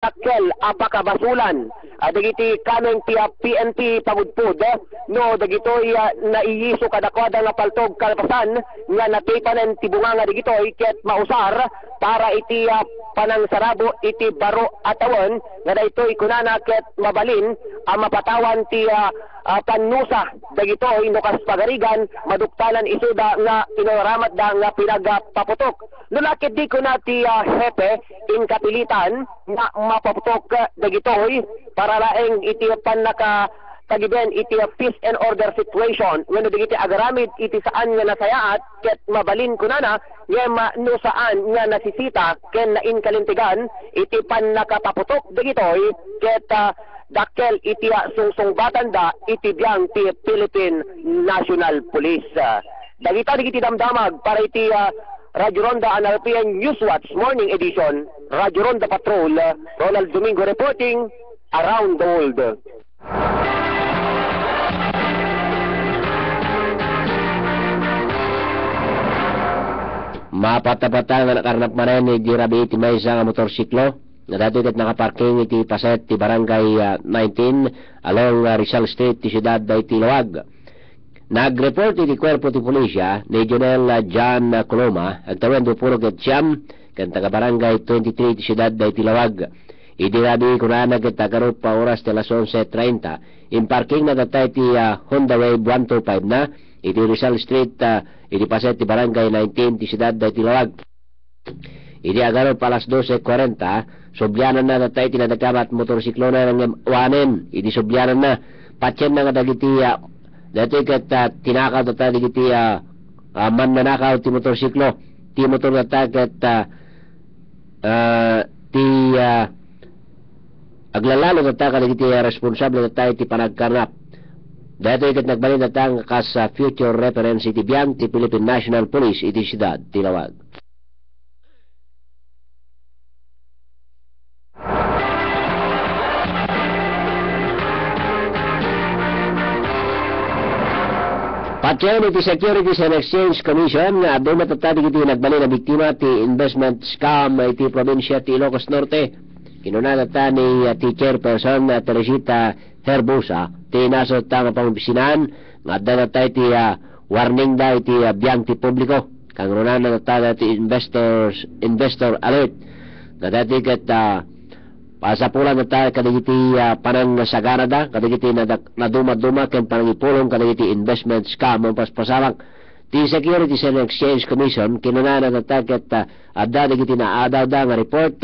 dakkel apakabasulan dagiti kameng ti PNP pagudpud no dagitoy naiyiso kadakwada nga paltog kalpasan nga natipanen ti bunganga dagitoy ket mausar para iti panang sarabo iti baro atawon nga daytoy kunana ket mabalin ang mapatawan ti panusa dagitoy no kas pagarigan maduktanan isuda nga inoramat da nga pinagapaputok nulakit di ko na ti hepe in kapilitan nga mapaputok dagitoy para laeng iti panaka tagiben iti peace and order situation when digiti agaramid iti saan nga nasayaat ket mabalin kunana nga no saan nga nasisita ken nain kalintigan iti panakapaputok dagitoy ket dakkel iti sungsung da iti biyang ti Philippine National Police. Dagita digiti damdamag para iti Radyo Ronda NRPN Newswatch Morning Edition, Radyo Ronda Patrol, Ronald Domingo reporting around the world. Mapatapatan nga nakarnap manen ni Girabi iti may isang motorsiklo na dati kat nakaparking iti paset ti barangay 19 along Rizal Street ti siyudad da iti Lawag. Nag-report iti kwerpo ti pulisya ni Jonel John Coloma agtawan do puro ket siyam kan taga barangay 23 ti siyudad da iti Lawag. Idirabi kunana ket tagarup pa oras ti alas 11:30 in parking na datay ti Honda Wave 125 na iti Rizal Street iti paset ti barangay 19 ti siyudad da iti Lawag. Iti agarup pa alas 12:40 subyanan na datay ti nadagkamat motorsiklo na ng wanen iti subyanan na patyen na nga dagiti dati ket tinakaw datay digiti mannanakaw ti motorsiklo ti motor datay ket ti aglalalo datay kadagiti responsable datay ti panagkarnap dati ket nagbalin datay kas future reference iti biyang ti Philippine National Police iti siyudad ti Lawag. Patyan iti Securities and Exchange Commission nga adu matatadi iti nagbali na biktima ti investment scam iti probinsya ti Ilocos Norte. Kinunadata ni ti chairperson Teresita Herbosa ti nasot nga pangobisinan nga adda natay ti warning da iti biyang ti publiko. Kang runanadata ti investor alert nga dati ket pasapulan na tayo kadagiti panang sagana da, kadagiti naduma-duma ken panangipulong kadagiti investment scam ang paspasalang. Ti Securities and Exchange Commission kinunana na tayo ket adda dagiti naadaw da nga report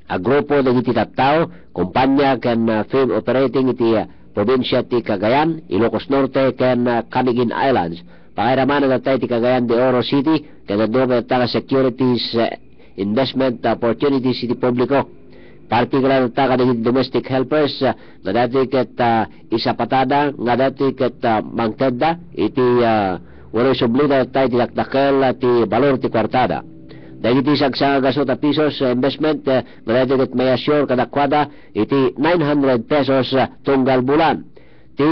a grupo dagiti tattao, kumpanya ken firm operating iti probinsya ti Cagayan, Ilocos Norte ken Camiguin Islands. Pakiraman na tayo ti Cagayan de Oro City ken aduma na tayo securities investment opportunities iti publiko. Partikular ta kadagiti domestic helpers nga dati ket isa patada nga dati ket mangtedda iti wala sublida tayo tilakdakel ti balor ti kwartada dagiti sagsa gasot a pesos investment nga dati ket may assure kadakwada iti 900 pesos tunggal bulan ti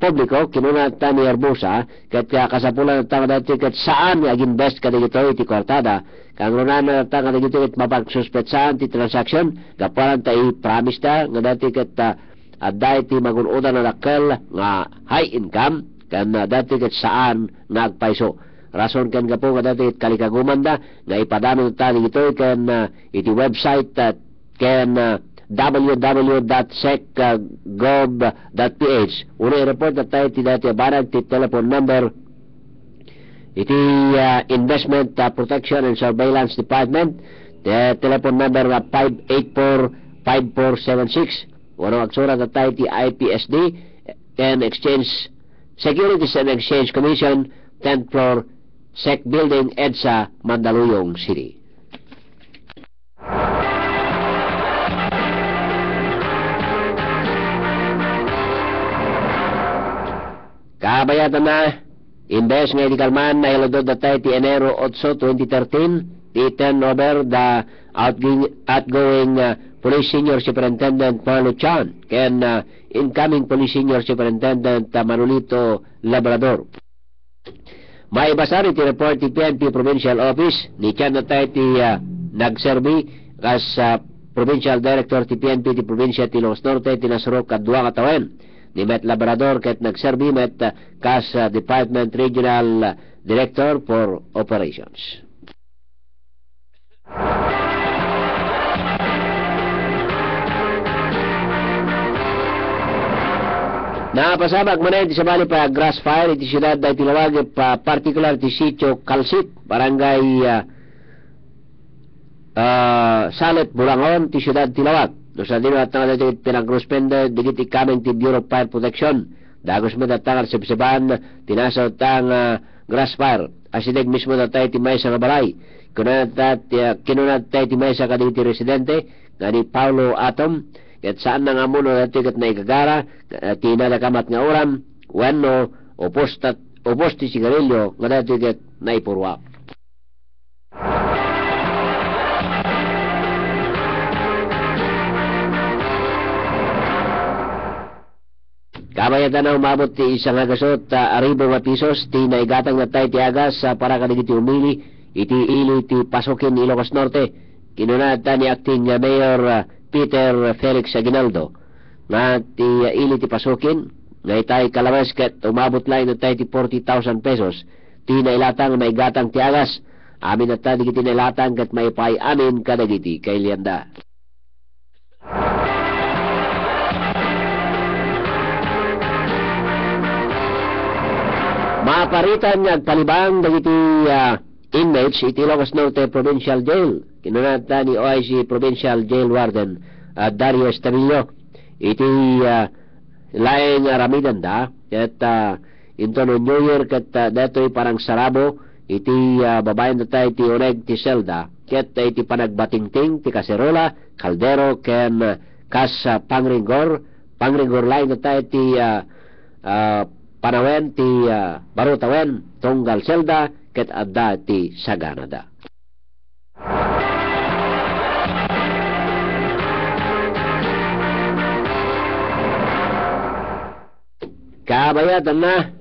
publiko kinuna ta ni Herbosa ket kasapulan ta dati ket saan ag-invest kadagito iti kwartada kang runana ta kadagito ket mapagsuspetsahan ti transaction gaparan ta i-promise ta nga dati ket adda iti magun-udan na dakkel nga high income kan dati ket saan nagpaiso rason ken gapo nga dati kalikaguman da nga ipadano ta digito ken iti website ken www.sec.gov.ph una i-report na tayo ti dati barag ti telephone number iti Investment Protection and Surveillance Department the telephone number 584-5476 una agsura na tayo ti IPSD and Exchange Securities and Exchange Commission 10th floor SEC Building EDSA Mandaluyong City. Kabayatan na, imbes nga idikalman na hilodod na tayo ti Enero 8, 2013, ti turnover the outgoing Police Senior Superintendent Marlo Chan ken incoming Police Senior Superintendent Manolito Labrador. May basari ti report ti PNP Provincial Office ni Chan na tayo ti nagserbi kas Provincial Director ti PNP ti Provincia ti Ilocos Norte tinasuro kadwa ka tawen ni Met Labrador ket nagserbi met kas Department Regional Director for Operations. Napasabak man iti sabali pa grass fire iti siyudad da iti lawag pa particular ti sitio Kalsit, barangay Salet, Bulangon, ti siyudad ti lawag. No sa dino at nga dati pinag-ruspende digiti kaming ti Bureau of Fire Protection. Dagos mo datangar sibsiban tinasaw tang grass fire. Asideg mismo datay ti may sa balay. Kinunat tayo ti may sa kaditi residente nga ni Paulo Atom. Ket saan nga muno dati ket naigagara ti nalakamat nga oram wenno opos ti sigarilyo nga dati ket naipurwa. Kabayatan na umabot ti isang agasot aribo nga pisos ti naigatang na tayo ti agas para kanigiti umili iti ili ti Pasukin, Ilocos Norte. Kinunata ni acting Mayor Peter Felix Aguinaldo nga ti ili ti Pasukin nga itay kalawas ket umabot lang na tayo ti 40,000 pesos ti nailatang maigatang ti agas. Amin na tayo digiti nailatang ket maipay amin kadagiti kay Lianda. Maparitan nga agpalibang dagiti inmates iti Ilocos Norte Provincial Jail. Kinunata ni OIC Provincial Jail Warden Dario Estamillo iti laeng ramidan da ket into no New Year ket datoy parang sarabo iti babayan da tayo ti uneg ti selda ket iti panagbatingting ti kaserola, kaldero ken kas pangringgor laeng da tayo ti panawen ti barutawen tunggal selda ket adda ti saganada. Kabayatan na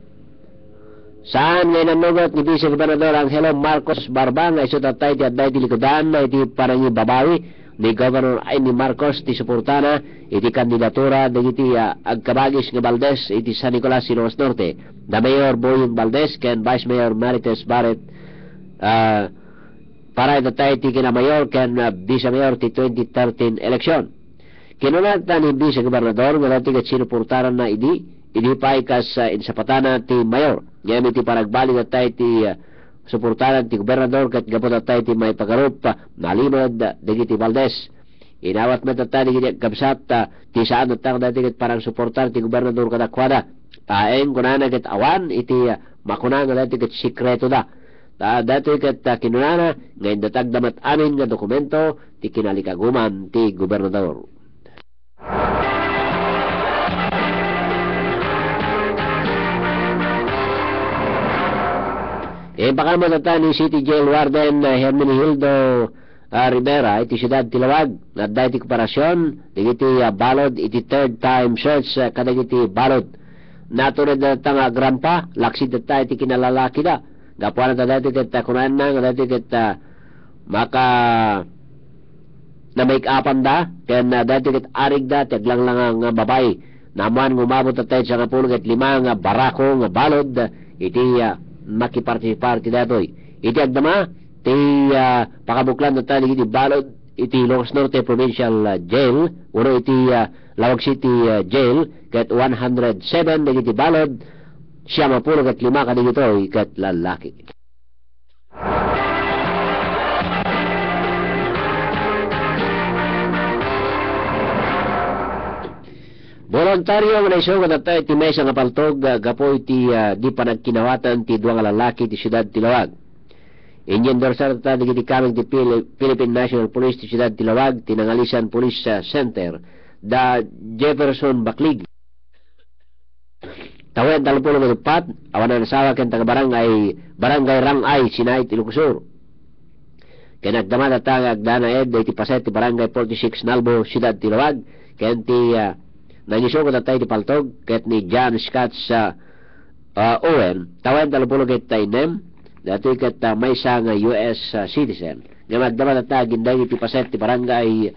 saan ngay nanugot ni Vice Gobernador Angelo Marcos Barbang ay sutatay ti adday ti likodan na iti parangi babawi ni Governor Amy Marcos ti suportana iti kandidatura dagiti agkabagis nga Valdez iti San Nicolas, Ilocos Norte. Da Mayor Boying Valdez ken Vice Mayor Marites Barret para itatay ti kinamayor ken Vice Mayor ti 2013 eleksyon. Kinunata ni Vice Gobernador nga dati ket sinuportaran na idi pay kas insapatana ti mayor. Ngayon iti paragbali na tayo ti suportanan ti gobernador kat gapot na tayo ti may pagarup nalimod dagiti Valdez. Inawat mo na tayo ti kapsat ti saan na tayo dati kat parang suportar ti gobernador kadakwada. Taeng kunana kat awan iti makunang dati kat sikreto da. Dati kat kinunana ngayon datagdamat amin nga dokumento ti kinalikaguman ti gobernador. Pakamatata ni City Jail Warden Hermine Hildo Rivera iti siyudad Tilawag na iti koperasyon digiti balod iti third time search kadagiti balod natunod na tanga grampa laksid data iti kinalalaki da gapuan na dati ket kunan na dati ket maka na make upan da ken dati ket arig da taglanglang nga babay naman ngumabot at tayo sa kapulog at 5 nga barako nga balod iti makiparticipar ti datoy iti agdama ti pakabuklan na tayo iti balod iti Ilocos Norte Provincial Jail uno iti Lawag City Jail ket 107 iti balod siya mapulog at 5 kadigitoy ket lalaki. Voluntaryo nga naiso nga tayo ti mesa nga paltog gapo iti di panagkinawatan ti duwang lalaki ti siyudad Tilawag. Inyendorsar ta digiti kaming ti Philippine National Police ti siyudad Tilawag tinangalisan Police Center da Jefferson Baclig. Tawen 34 awan na nasawa ken taga barangay Rangay Sinay ti Ilocos Sur. Kenagdama ta agdana ed iti paset ti barangay 46 Nalbo siyudad Tilawag ken ti nangisok na tayo di paltog ket ni John Scott sa Owen tawen 30 nem dati ket may nga US citizen nga magdama na ta ginday iti paset ti barangay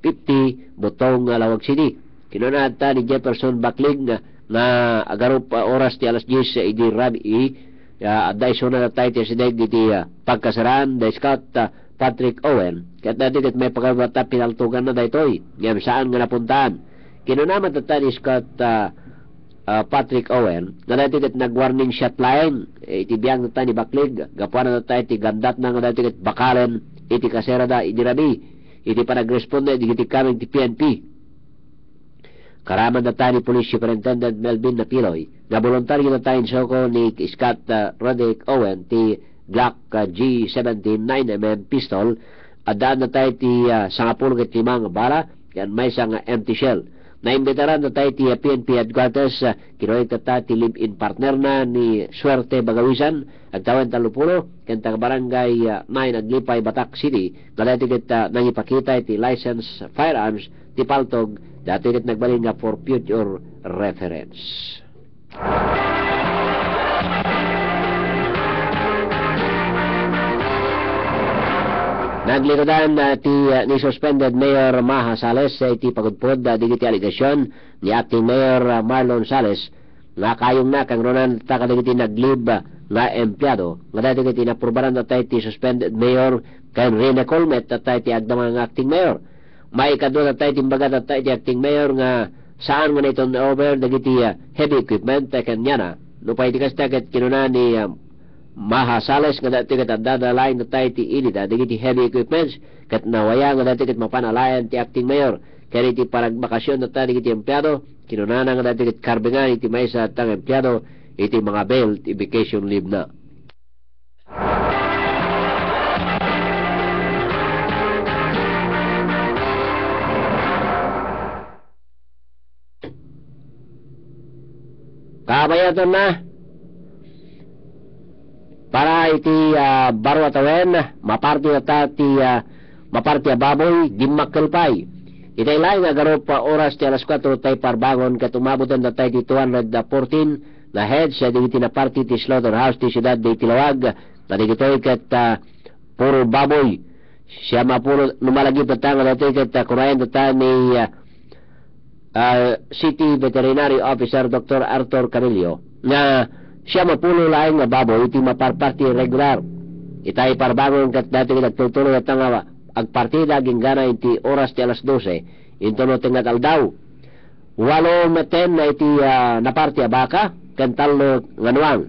50 butong Lawag City. Kinunaan ta ni Jefferson Baklig nga agarop oras ti alas 10 sa idi rabi aday suna na tayo ti sinig iti pagkasaraan da Scout Patrick Owen kat dati may pagkabata pinaltugan na daytoy ngam saan nga napuntaan. Kinunaman ta ni Scout Patrick Owen na dati nag-warning shot line iti biyang na ni Baklig gapuan na tayo iti gandat na nga dati bakalen iti kaserada iti rabi iti panag-responde iti kaming ti PNP. Karaman na tayo ni Police Superintendent Melvin Napiloy na voluntaryo na tayo soko ni Scott Roderick Owen ti Glock G17 9mm pistol at daan na tayo ti sangapulong at limang bala yan may isang empty shell. Naimbitaran na tayo ti PNP headquarters kinulit na tayo ti live-in partner na ni Suerte Bagawisan at tawan talupulo kanta barangay 9 Aglipay Batak City na dati kita nangipakita ti license firearms ti paltog dati kita nagbalin nga for future reference. Naglikodan ti ni suspended Mayor Maha Sales sa iti pagudpod digiti aligasyon ni acting Mayor Marlon Sales nga kayong na kang ronan ta kadigiti naglib nga empleyado nga dati kiti napurbaran na tayo ti suspended Mayor kay Rene Colmet at tayo ti agdamang nga acting Mayor. May ikado na tayo timbaga na tayo ti acting Mayor nga saan nga na ito over dagiti heavy equipment kanya na lupay di kasta kat kinuna ni Maha Sales nga dati kat dadalain na tayo ti inita dagiti heavy equipments kat nawaya nga dati kat mapanalayan ti acting Mayor kaya iti paragbakasyon na tayo dagiti empleyado kinuna na nga dati kat karbingan iti may sa tang empleyado iti mga bail ti vacation leave na. Kabayatan na para iti barwatawen maparti na ta ti maparti baboy dimmakkelpay itay laing agarop oras ti alas 4 tay parbangon ket umabutan na tay ti 214 na head sa digiti na party ti slaughterhouse ti siyudad di Tilawag na digitoy ket puro baboy siya mapuro numalagi pa ta nga dati ket kumain ta ni City Veterinary Officer Dr. Arthur Camillo nga siya mapulo laing nga baboy iti maparparti regular itay parbangon kat dati nagtutuloy at nga agpartida ginggana iti oras ti alas 12 intono tingat aldaw 8:10 na iti naparti a baka kantalo nganuang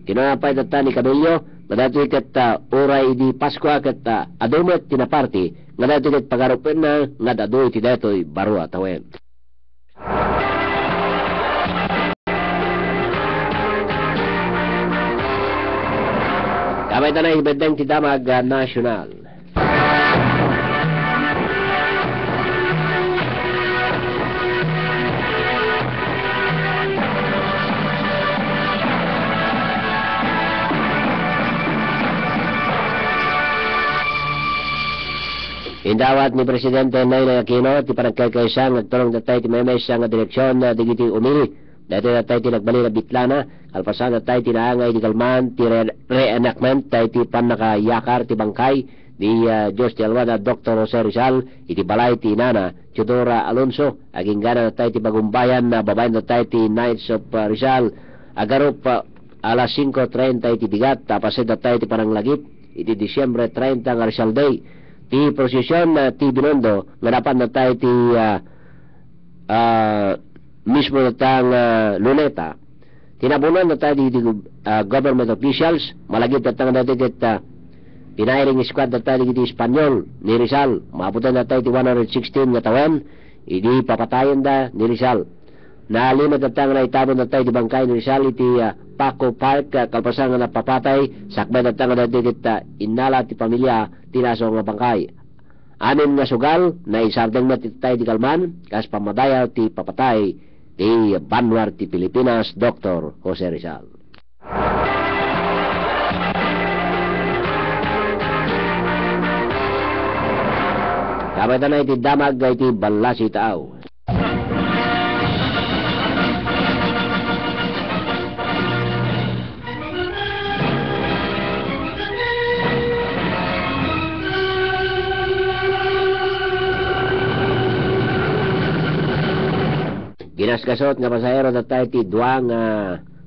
kinapay data ni Camillo nga dati kat oray di Pasko kat adumet ti naparti nga dati kat pagarupen na nga dado iti detoy baro atawen. Kamay tanay ibedeng ti Damag National. Indawat ni Presidente Noynoy Aquino ti panagkaykaysang nagtulong datay ti may sa nga direksyon na digiti umili. Dati natay ti nagbali na bitlana, alpasan natay ti naangay di kalman, ti reenactment, tay ti panakayakar ti bangkay, di Diyos ti Alwada Dr. Jose Rizal, iti balay ti Nana, Teodora Alonso, aging gana natay ti bagumbayan na babayan natay ti Knights of Rizal, agarop alas 5:30 ti bigat, tapasid natay ti pananglagip, iti Disyembre 30 nga Rizal Day, ti prosesyon na ti Binondo, nga dapat natay ti mismo natang luneta tinabunan na tayo di government officials malagip natang natin ket pinahiring squad na tayo di Espanyol ni Rizal maabutan na tayo di 116 nga tawen idi papatayan da ni Rizal nalimad natang na itabon na tayo di bangkay ni Rizal iti Paco Park kalpasan nga napapatay sakbay natang natin ket inala ti pamilya tinaso nga bangkay anim nga sugal na isardeng na tayo di kalman kas pamadaya ti papatay di Banwar ti Pilipinas, Dr. Jose Rizal. Kamay tanay ti Damag iti Balasi Taaw. Ginasgasot nga pasahero datay ti duang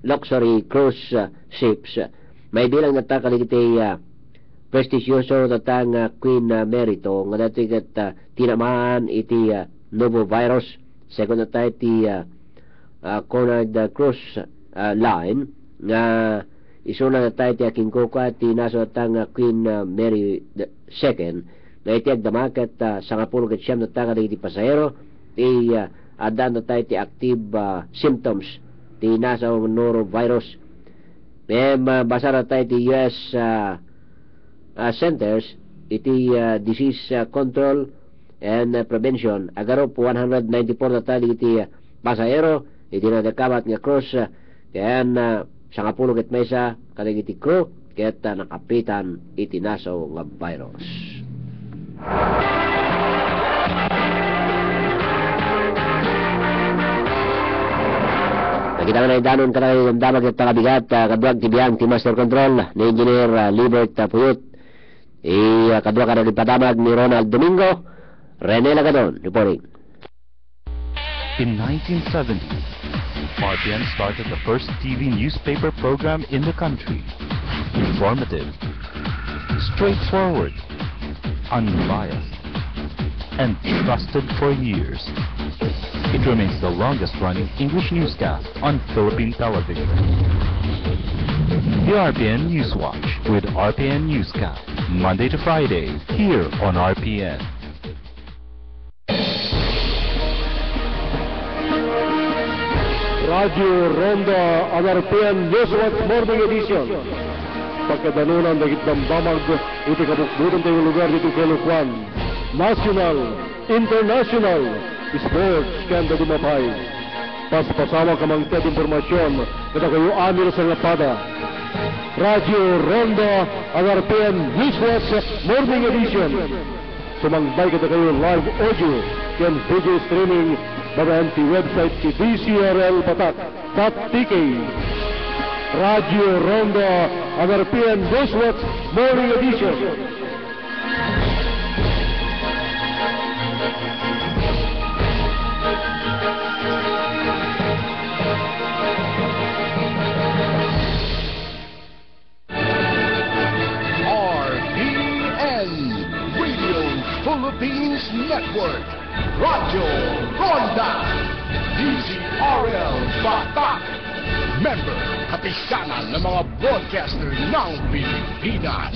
luxury cruise ships. May bilang nata kaligiti prestisyoso datang Queen Merito nga dati kat tinamaan iti novo virus. Second nata iti Conrad Cruise Line nga isuna nata iti aking kuka ti naso datang Queen Mary II nga iti agdamakat sangapulog at siyam nata kaligiti pasahero ti adan nata iti active symptoms ti nasa norovirus. Basa na tayo iti US Centers iti Disease Control and Prevention. Agarop 194 na tayo iti pasahero iti nadakamat nga cruise kayan sangapulog at mesa kalig iti crew kaya't nakapitan iti naso nga virus. Kita na idanon ka na yung damag at pakabigat kaduag tibiyang ti Master Control ni Engineer Libert Puyut kaduag ka na padamag ni Ronald Domingo. Rene Lagadon reporting. In 1970, RPN started the first TV newspaper program in the country. Informative, straightforward, unbiased, and trusted for years. It remains the longest-running English newscast on Philippine television. The RPN Newswatch with RPN Newscast, Monday to Friday, here on RPN. Radio Ronda ang RPN Newswatch Morning Edition. Pagkadanunan dagit damdamag iti kabukbutan tayo lugar dito kay Luquan. National, international, sports kanda dumapay. Paspasawa kamang tet informasyon kada kayo amir sa lapada. Radio Ronda ang RPN Newswatch Morning Edition. Sumangbay kada kayo live audio ken video streaming babayan ti website ti DCRLbatak.tk. Radio Ronda ang RPN Newswatch Morning Edition. Philippines Network, Radio Ronda, DCRL Batak, member kapisanan ng mga broadcaster ng Pilipinas.